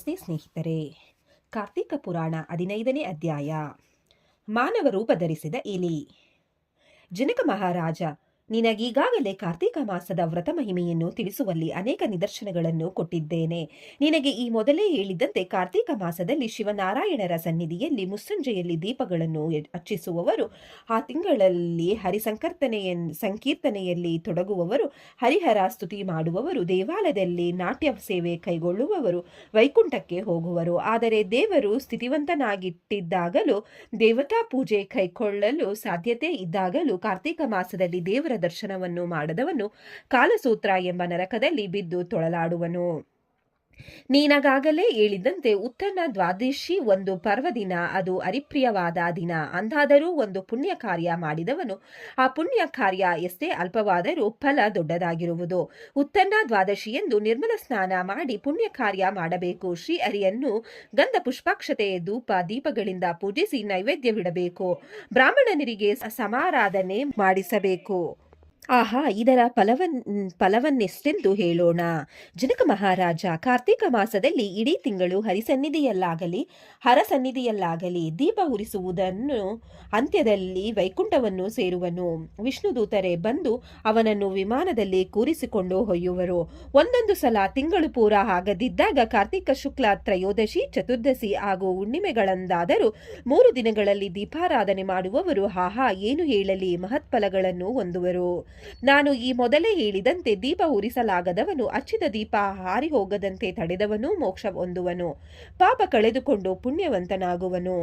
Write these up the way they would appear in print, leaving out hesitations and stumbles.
ನಮಸ್ತೆ ಸ್ನೇಹಿತರೆ. ಕಾರ್ತಿಕ ಪುರಾಣ 15ನೇ ಅಧ್ಯಾಯ. ಮಾನವ ರೂಪ ಧರಿಸಿದ ಇಲಿ. ಜನಕ ಮಹಾರಾಜ, ನಿನಗೀಗಾಗಲೇ ಕಾರ್ತಿಕ ಮಾಸದ ವ್ರತ ಮಹಿಮೆಯನ್ನು ತಿಳಿಸುವಲ್ಲಿ ಅನೇಕ ನಿದರ್ಶನಗಳನ್ನು ಕೊಟ್ಟಿದ್ದೇನೆ. ನಿನಗೆ ಈ ಮೊದಲೇ ಹೇಳಿದಂತೆ ಕಾರ್ತಿಕ ಮಾಸದಲ್ಲಿ ಶಿವನಾರಾಯಣರ ಸನ್ನಿಧಿಯಲ್ಲಿ ಮುಸ್ಸಂಜೆಯಲ್ಲಿ ದೀಪಗಳನ್ನು ಹಚ್ಚಿಸುವವರು, ಆ ತಿಂಗಳಲ್ಲಿ ಸಂಕೀರ್ತನೆಯಲ್ಲಿ ತೊಡಗುವವರು, ಹರಿಹರ ಸ್ತುತಿ ಮಾಡುವವರು, ದೇವಾಲಯದಲ್ಲಿ ನಾಟ್ಯ ಸೇವೆ ಕೈಗೊಳ್ಳುವವರು ವೈಕುಂಠಕ್ಕೆ ಹೋಗುವರು. ಆದರೆ ದೇವರು ಸ್ಥಿತಿವಂತನಾಗಿಟ್ಟಿದ್ದಾಗಲೂ, ದೇವತಾ ಪೂಜೆ ಕೈಗೊಳ್ಳಲು ಸಾಧ್ಯತೆ ಇದ್ದಾಗಲೂ ಕಾರ್ತಿಕ ಮಾಸದಲ್ಲಿ ದೇವರ ದರ್ಶನವನ್ನು ಮಾಡದವನು ಕಾಲಸೂತ್ರ ಎಂಬ ನರಕದಲ್ಲಿ ಬಿದ್ದು ತೊಳಲಾಡುವನು. ನೀನಾಗಲೇ ಹೇಳಿದಂತೆ ಉತ್ತನ ದ್ವಾದಶಿ ಒಂದು ಪರ್ವದಿನ, ಅದು ಹರಿಪ್ರಿಯವಾದ ದಿನ. ಅಂದಾದರೂ ಒಂದು ಪುಣ್ಯ ಕಾರ್ಯ ಮಾಡಿದವನು ಆ ಪುಣ್ಯ ಕಾರ್ಯ ಎಷ್ಟೇ ಅಲ್ಪವಾದರೂ ಫಲ ದೊಡ್ಡದಾಗಿರುವುದು. ಉತ್ತನ ದ್ವಾದಶಿಯೆಂದು ನಿರ್ಮಲ ಸ್ನಾನ ಮಾಡಿ ಪುಣ್ಯ ಕಾರ್ಯ ಮಾಡಬೇಕು. ಶ್ರೀಹರಿಯನ್ನು ಗಂಧ ಪುಷ್ಪಾಕ್ಷತೆ ಧೂಪ ದೀಪಗಳಿಂದ ಪೂಜಿಸಿ ನೈವೇದ್ಯವಿಡಬೇಕು. ಬ್ರಾಹ್ಮಣನಿಗೆ ಸಮಾರಾಧನೆ ಮಾಡಿಸಬೇಕು. ಆಹಾ, ಇದರ ಫಲವನ್ನೆಷ್ಟೆಂದು ಹೇಳೋಣ. ಜನಕ ಮಹಾರಾಜ, ಕಾರ್ತಿಕ ಮಾಸದಲ್ಲಿ ಇಡೀ ತಿಂಗಳು ಹರಸನ್ನಿಧಿಯಲ್ಲಾಗಲಿ ದೀಪ ಉರಿಸುವುದನ್ನು ಅಂತ್ಯದಲ್ಲಿ ವೈಕುಂಠವನ್ನು ಸೇರುವನು. ವಿಷ್ಣುದೂತರೇ ಬಂದು ಅವನನ್ನು ವಿಮಾನದಲ್ಲಿ ಕೂರಿಸಿಕೊಂಡು ಒಯ್ಯುವರು. ಒಂದೊಂದು ಸಲ ತಿಂಗಳು ಪೂರ ಆಗದಿದ್ದಾಗ ಕಾರ್ತಿಕ ಶುಕ್ಲ ತ್ರಯೋದಶಿ, ಚತುರ್ದಶಿ ಹಾಗೂ ಹುಣ್ಣಿಮೆಗಳಂದಾದರೂ 3 ದಿನಗಳಲ್ಲಿ ದೀಪಾರಾಧನೆ ಮಾಡುವವರು ಆಹಾ ಏನು ಹೇಳಲಿ, ಮಹತ್ಫಲಗಳನ್ನು ಹೊಂದುವರು. ನಾನು ಈ ಮೊದಲೇ ಹೇಳಿದಂತೆ ದೀಪ ಉರಿಸಲಾಗದವನು, ಹಚ್ಚಿದ ದೀಪ ಹಾರಿ ಹೋಗದಂತೆ ತಡೆದವನು ಮೋಕ್ಷ ಹೊಂದುವನು, ಪಾಪ ಕಳೆದುಕೊಂಡು ಪುಣ್ಯವಂತನಾಗುವನು.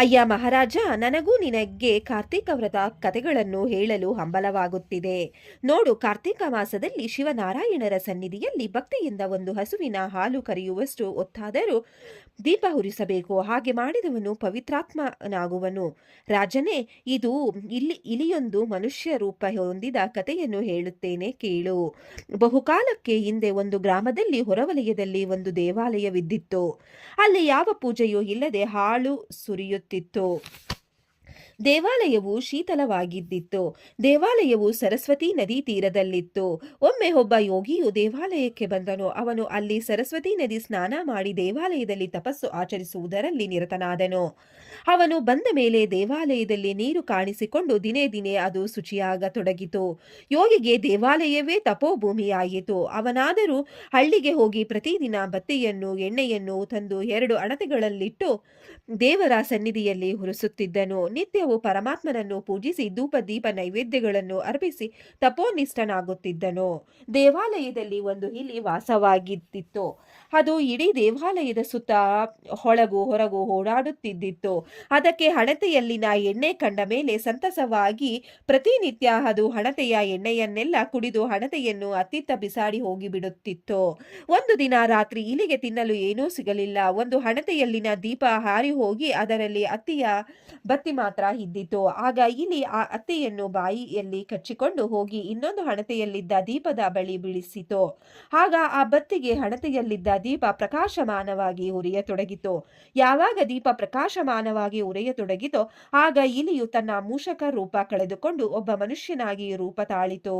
ಅಯ್ಯ ಮಹಾರಾಜ, ನನಗೂ ನಿನಗೆ ಕಾರ್ತಿಕ ವ್ರತ ಕಥೆಗಳನ್ನು ಹೇಳಲು ಹಂಬಲವಾಗುತ್ತಿದೆ. ನೋಡು, ಕಾರ್ತಿಕ ಮಾಸದಲ್ಲಿ ಶಿವನಾರಾಯಣರ ಸನ್ನಿಧಿಯಲ್ಲಿ ಭಕ್ತಿಯಿಂದ ಒಂದು ಹಸುವಿನ ಹಾಲು ಕರೆಯುವಷ್ಟು ಹೊತ್ತಾದರೂ ದೀಪ ಉರಿಸಬೇಕು. ಹಾಗೆ ಮಾಡಿದವನು ಪವಿತ್ರಾತ್ಮನಾಗುವನು. ರಾಜನೇ, ಇದು ಇಲಿಯೊಂದು ಮನುಷ್ಯ ರೂಪ ಹೊಂದಿದ ಕಥೆಯನ್ನು ಹೇಳುತ್ತೇನೆ ಕೇಳು. ಬಹುಕಾಲಕ್ಕೆ ಹಿಂದೆ ಒಂದು ಗ್ರಾಮದಲ್ಲಿ ಹೊರವಲಯದಲ್ಲಿ ಒಂದು ದೇವಾಲಯವಿದ್ದಿತ್ತು. ಅಲ್ಲಿ ಯಾವ ಪೂಜೆಯೂ ಇಲ್ಲದೆ ಹಾಳು ಸುರಿಯುತ್ತಿತ್ತು. ದೇವಾಲಯವು ಶೀತಲವಾಗಿದ್ದಿತ್ತು. ದೇವಾಲಯವು ಸರಸ್ವತಿ ನದಿ ತೀರದಲ್ಲಿತ್ತು. ಒಮ್ಮೆ ಒಬ್ಬ ಯೋಗಿಯು ದೇವಾಲಯಕ್ಕೆ ಬಂದನು. ಅವನು ಅಲ್ಲಿ ಸರಸ್ವತಿ ನದಿ ಸ್ನಾನ ಮಾಡಿ ದೇವಾಲಯದಲ್ಲಿ ತಪಸ್ಸು ಆಚರಿಸುವುದರಲ್ಲಿ ನಿರತನಾದನು. ಅವನು ಬಂದ ಮೇಲೆ ದೇವಾಲಯದಲ್ಲಿ ನೀರು ಕಾಣಿಸಿಕೊಂಡು ದಿನೇ ದಿನೇ ಅದು ಶುಚಿಯಾಗತೊಡಗಿತು. ಯೋಗಿಗೆ ದೇವಾಲಯವೇ ತಪೋಭೂಮಿಯಾಯಿತು. ಅವನಾದರೂ ಹಳ್ಳಿಗೆ ಹೋಗಿ ಪ್ರತಿದಿನ ಬತ್ತಿಯನ್ನು ಎಣ್ಣೆಯನ್ನು ತಂದು 2 ಹಣತೆಗಳಲ್ಲಿಟ್ಟು ದೇವರ ಸನ್ನಿಧಿಯಲ್ಲಿ ಉರಿಸುತ್ತಿದ್ದನು. ನಿತ್ಯವೂ ಪರಮಾತ್ಮನನ್ನು ಪೂಜಿಸಿ ಧೂಪ ದೀಪ ನೈವೇದ್ಯಗಳನ್ನು ಅರ್ಪಿಸಿ ತಪೋನಿಷ್ಠನಾಗುತ್ತಿದ್ದನು. ದೇವಾಲಯದಲ್ಲಿ ಒಂದು ಇಲಿ ವಾಸವಾಗಿದ್ದಿತ್ತು. ಅದು ಇಡೀ ದೇವಾಲಯದ ಸುತ್ತ ಒಳಗೂ ಹೊರಗೂ ಓಡಾಡುತ್ತಿದ್ದಿತ್ತು. ಅದಕ್ಕೆ ಹಣತೆಯಲ್ಲಿನ ಎಣ್ಣೆ ಕಂಡ ಮೇಲೆ ಸಂತಸವಾಗಿ ಪ್ರತಿನಿತ್ಯ ಅದು ಹಣತೆಯ ಎಣ್ಣೆಯನ್ನೆಲ್ಲ ಕುಡಿದು ಹಣತೆಯನ್ನು ಅತ್ತಿತ್ತ ಬಿಸಾಡಿ ಹೋಗಿಬಿಡುತ್ತಿತ್ತು. ಒಂದು ದಿನ ರಾತ್ರಿ ಇಲಿಗೆ ತಿನ್ನಲು ಏನೂ ಸಿಗಲಿಲ್ಲ. ಒಂದು ಹಣತೆಯಲ್ಲಿನ ದೀಪ ಹಾರಿ ಹೋಗಿ ಅದರಲ್ಲಿ ಹತ್ತಿಯ ಬತ್ತಿ ಮಾತ್ರ ಇದ್ದಿತು. ಆಗ ಇಲಿ ಆ ಹತ್ತಿಯನ್ನು ಬಾಯಿಯಲ್ಲಿ ಕಚ್ಚಿಕೊಂಡು ಹೋಗಿ ಇನ್ನೊಂದು ಹಣತೆಯಲ್ಲಿದ್ದ ದೀಪದ ಬಳಿ ಬೀಳಿಸಿತು. ಆಗ ಆ ಬತ್ತಿಗೆ ಹಣತೆಯಲ್ಲಿದ್ದ ದೀಪ ಪ್ರಕಾಶಮಾನವಾಗಿ ಉರಿಯತೊಡಗಿತು. ಯಾವಾಗ ದೀಪ ಪ್ರಕಾಶಮಾನವಾಗಿ ಉರಿಯತೊಡಗಿತೋ ಆಗ ಇಲಿಯು ತನ್ನ ಮೂಷಕ ರೂಪ ಕಳೆದುಕೊಂಡು ಒಬ್ಬ ಮನುಷ್ಯನಾಗಿ ರೂಪ ತಾಳಿತು.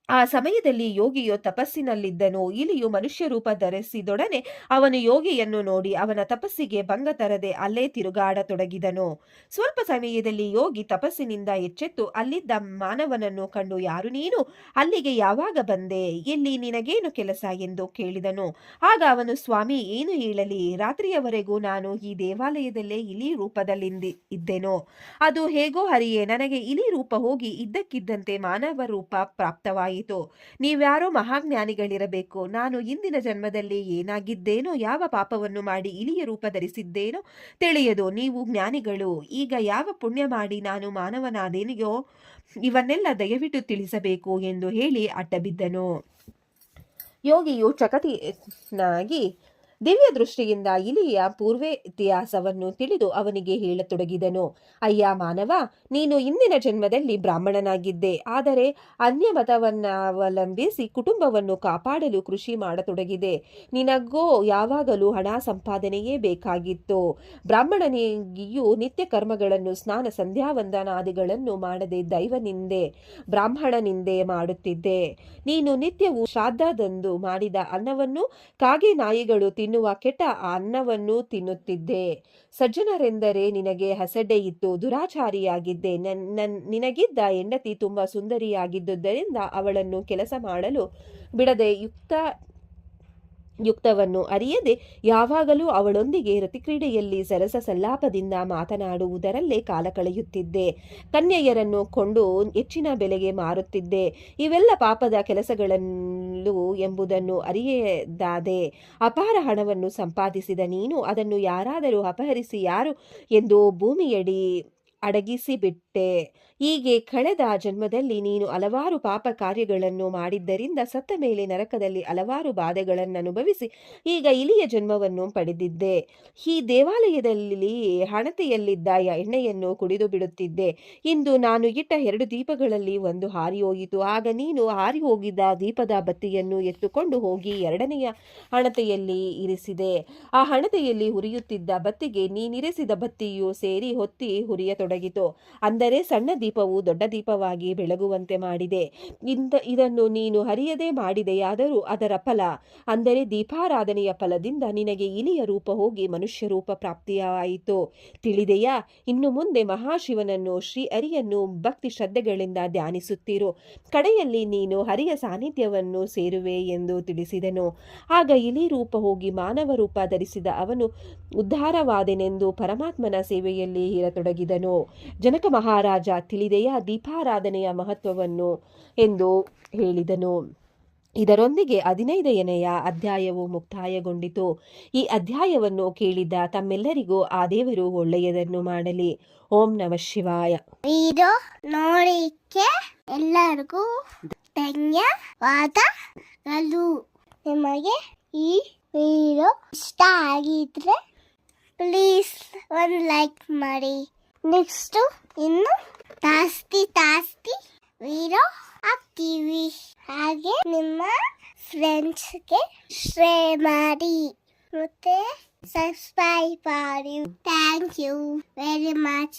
ಆ ಸಮಯದಲ್ಲಿ ಯೋಗಿಯು ತಪಸ್ಸಿನಲ್ಲಿದ್ದನು. ಇಲಿಯು ಮನುಷ್ಯ ರೂಪ ಧರಿಸಿದೊಡನೆ ಅವನು ಯೋಗಿಯನ್ನು ನೋಡಿ ಅವನ ತಪಸ್ಸಿಗೆ ಭಂಗ ತರದೆ ಅಲ್ಲೇ ತಿರುಗಾಡತೊಡಗಿದನು. ಸ್ವಲ್ಪ ಸಮಯದಲ್ಲಿ ಯೋಗಿ ತಪಸ್ಸಿನಿಂದ ಎಚ್ಚೆತ್ತು ಅಲ್ಲಿದ್ದ ಮಾನವನನ್ನು ಕಂಡು, ಯಾರು ನೀನು? ಅಲ್ಲಿಗೆ ಯಾವಾಗ ಬಂದೆ? ಇಲ್ಲಿ ನಿನಗೇನು ಕೆಲಸ ಎಂದು ಕೇಳಿದನು. ಆಗ ಅವನು, ಸ್ವಾಮಿ, ಏನು ಹೇಳಲಿ, ರಾತ್ರಿಯವರೆಗೂ ನಾನು ಈ ದೇವಾಲಯದಲ್ಲೇ ಇಲಿ ರೂಪದಲ್ಲಿದ್ದೆನು. ಅದು ಹೇಗೋ ಹರಿಯೇ, ನನಗೆ ಇಲಿ ರೂಪ ಹೋಗಿ ಇದ್ದಕ್ಕಿದ್ದಂತೆ ಮಾನವ ರೂಪ ಪ್ರಾಪ್ತವಾಯಿತು. ನೀವ್ಯಾರೋ ಮಹಾಜ್ಞಾನಿಗಳಿರಬೇಕು. ನಾನು ಇಂದಿನ ಜನ್ಮದಲ್ಲಿ ಏನಾಗಿದ್ದೇನೋ, ಯಾವ ಪಾಪವನ್ನು ಮಾಡಿ ಇಲಿಯ ರೂಪ ಧರಿಸಿದ್ದೇನೋ ತಿಳಿಯದು. ನೀವು ಜ್ಞಾನಿಗಳು. ಈಗ ಯಾವ ಪುಣ್ಯ ಮಾಡಿ ನಾನು ಮಾನವನಾದೇನೆಯೋ ಇವನ್ನೆಲ್ಲ ದಯವಿಟ್ಟು ತಿಳಿಸಬೇಕು ಎಂದು ಹೇಳಿ ಅಡ್ಡಬಿದ್ದನು. ಯೋಗಿಯು ಚಕಿತನಾಗಿ ದಿವ್ಯ ದೃಷ್ಟಿಯಿಂದ ಇಲಿಯ ಪೂರ್ವೇತಿಹಾಸವನ್ನು ತಿಳಿದು ಅವನಿಗೆ ಹೇಳತೊಡಗಿದನು. ಅಯ್ಯ ಮಾನವ, ನೀನು ಇಂದಿನ ಜನ್ಮದಲ್ಲಿ ಬ್ರಾಹ್ಮಣನಾಗಿದ್ದೆ. ಆದರೆ ಅನ್ಯ ಮತವನ್ನವಲಂಬಿಸಿ ಕುಟುಂಬವನ್ನು ಕಾಪಾಡಲು ಕೃಷಿ ಮಾಡತೊಡಗಿದೆ. ನಿನಗೋ ಯಾವಾಗಲೂ ಹಣ ಸಂಪಾದನೆಯೇ ಬೇಕಾಗಿತ್ತು. ಬ್ರಾಹ್ಮಣನಿಗೆಯೂ ನಿತ್ಯ ಕರ್ಮಗಳನ್ನು ಸ್ನಾನ ಸಂಧ್ಯಾವಂದನಾದಿಗಳನ್ನು ಮಾಡದೆ ದೈವನಿಂದೆ ಬ್ರಾಹ್ಮಣನಿಂದೆ ಮಾಡುತ್ತಿದ್ದೆ. ನೀನು ನಿತ್ಯವೂ ಶ್ರಾದ್ದದಂದು ಮಾಡಿದ ಅನ್ನವನ್ನು ಕಾಗೆ ನಾಯಿಗಳು ತಿನ್ನುವ ಕೆಟ್ಟ ಅನ್ನವನ್ನು ತಿನ್ನುತ್ತಿದ್ದೆ. ಸಜ್ಜನರೆಂದರೆ ನಿನಗೆ ಹಸಡೆ ಇತ್ತು, ದುರಾಚಾರಿಯಾಗಿದ್ದೆ. ನಿನಗಿದ್ದ ಹೆಂಡತಿ ತುಂಬ ಸುಂದರಿಯಾಗಿದ್ದುದರಿಂದ ಅವಳನ್ನು ಕೆಲಸ ಮಾಡಲು ಬಿಡದೆ ಯುಕ್ತವನ್ನು ಅರಿಯದೆ ಯಾವಾಗಲೂ ಅವಳೊಂದಿಗೆ ರತಿಕ್ರೀಡೆಯಲ್ಲಿ ಸರಸ ಸಲ್ಲಾಪದಿಂದ ಮಾತನಾಡುವುದರಲ್ಲೇ ಕಾಲ ಕಳೆಯುತ್ತಿದ್ದೆ. ಕನ್ಯೆಯರನ್ನು ಕೊಂಡು ಹೆಚ್ಚಿನ ಬೆಲೆಗೆ ಮಾರುತ್ತಿದ್ದೆ. ಇವೆಲ್ಲ ಪಾಪದ ಕೆಲಸಗಳು ಎಂಬುದನ್ನು ಅರಿಯದಾದೆ. ಅಪಾರ ಹಣವನ್ನು ಸಂಪಾದಿಸಿದ ನೀನು ಅದನ್ನು ಯಾರಾದರೂ ಅಪಹರಿಸಿ ಯಾರು ಎಂದು ಭೂಮಿಯಡಿ ಅಡಗಿಸಿಬಿಟ್ಟೆ. ಹೀಗೆ ಕಳೆದ ಜನ್ಮದಲ್ಲಿ ನೀನು ಹಲವಾರು ಪಾಪ ಕಾರ್ಯಗಳನ್ನು ಮಾಡಿದ್ದರಿಂದ ಸತ್ತ ಮೇಲೆ ನರಕದಲ್ಲಿ ಹಲವಾರು ಬಾಧೆಗಳನ್ನು ಅನುಭವಿಸಿ ಈಗ ಇಲಿಯ ಜನ್ಮವನ್ನು ಪಡೆದಿದ್ದೆ. ಈ ದೇವಾಲಯದಲ್ಲಿ ಹಣತೆಯಲ್ಲಿದ್ದ ಎಣ್ಣೆಯನ್ನು ಕುಡಿದು ಬಿಡುತ್ತಿದ್ದೆ. ಇಂದು ನಾನು ಇಟ್ಟ 2 ದೀಪಗಳಲ್ಲಿ ಒಂದು ಹಾರಿಹೋಯಿತು. ಆಗ ನೀನು ಹಾರಿಹೋಗಿದ್ದ ದೀಪದ ಬತ್ತಿಯನ್ನು ಎತ್ತುಕೊಂಡು ಹೋಗಿ 2ನೆಯ ಹಣತೆಯಲ್ಲಿ ಇರಿಸಿದೆ. ಆ ಹಣತೆಯಲ್ಲಿ ಉರಿಯುತ್ತಿದ್ದ ಬತ್ತಿಗೆ ನೀನಿರಿಸಿದ ಬತ್ತಿಯು ಸೇರಿ ಹೊತ್ತಿ ಉರಿಯತೊಡಗಿತು. ಅಂದರೆ ಸಣ್ಣ ದೀಪವು ದೊಡ್ಡ ದೀಪವಾಗಿ ಬೆಳಗುವಂತೆ ಮಾಡಿದೆ. ಇದನ್ನು ನೀನು ಅರಿಯದೆ ಮಾಡಿದೆಯಾದರೂ ಅದರ ಫಲ ಅಂದರೆ ದೀಪಾರಾಧನೆಯ ಫಲದಿಂದ ನಿನಗೆ ಇಲಿಯ ರೂಪ ಹೋಗಿ ಮನುಷ್ಯ ರೂಪ ಪ್ರಾಪ್ತಿಯಾಯಿತು. ತಿಳಿದೆಯಾ? ಇನ್ನು ಮುಂದೆ ಮಹಾಶಿವನನ್ನು ಶ್ರೀ ಹರಿಯನ್ನು ಭಕ್ತಿ ಶ್ರದ್ಧೆಗಳಿಂದ ಧ್ಯಾನಿಸುತ್ತಿರು. ಕಡೆಯಲ್ಲಿ ನೀನು ಹರಿಯ ಸಾನ್ನಿಧ್ಯವನ್ನು ಸೇರುವೆ ಎಂದು ತಿಳಿಸಿದನು. ಆಗ ಇಲಿ ರೂಪ ಹೋಗಿ ಮಾನವ ರೂಪ ಧರಿಸಿದ ಅವನು ಉದ್ಧಾರವಾದೆನೆಂದು ಪರಮಾತ್ಮನ ಸೇವೆಯಲ್ಲಿ ಇರತೊಡಗಿದನು. ಜನಕ ಮಹಾರಾಜ, ತಿಳಿದೆಯಾ ದೀಪಾರಾಧನೆಯ ಮಹತ್ವವನ್ನು ಎಂದು ಹೇಳಿದನು. ಇದರೊಂದಿಗೆ 15ನೆಯ ಅಧ್ಯಾಯವು ಮುಕ್ತಾಯಗೊಂಡಿತು. ಈ ಅಧ್ಯಾಯವನ್ನು ಕೇಳಿದ ತಮ್ಮೆಲ್ಲರಿಗೂ ಆ ದೇವರು ಒಳ್ಳೆಯದನ್ನು ಮಾಡಲಿ. ಓಂ ನಮಃ ಶಿವಾಯ. ವಿಡಿಯೋ ನೋಡಿಕ್ಕೆ ಎಲ್ಲರಿಗೂ ಧನ್ಯವಾದಗಳು. ನಿಮಗೆ ಈ ವಿಡಿಯೋ ಇಷ್ಟ ಆಗಿದ್ರೆ ಪ್ಲೀಸ್ ಒಂದು ಲೈಕ್ ಮಾಡಿ. ನೆಕ್ಸ್ಟ್ ಇನ್ನು ಜಾಸ್ತಿ ವಿಡಿಯೋ ಹಾಕ್ತೀವಿ. ಹಾಗೆ ನಿಮ್ಮ ಫ್ರೆಂಡ್ಸ್ಗೆ ಶೇರ್ ಮಾಡಿ ಮತ್ತೆ ಸಬ್ಸ್ಕ್ರೈಬ್ ಮಾಡಿ. Thank you very much.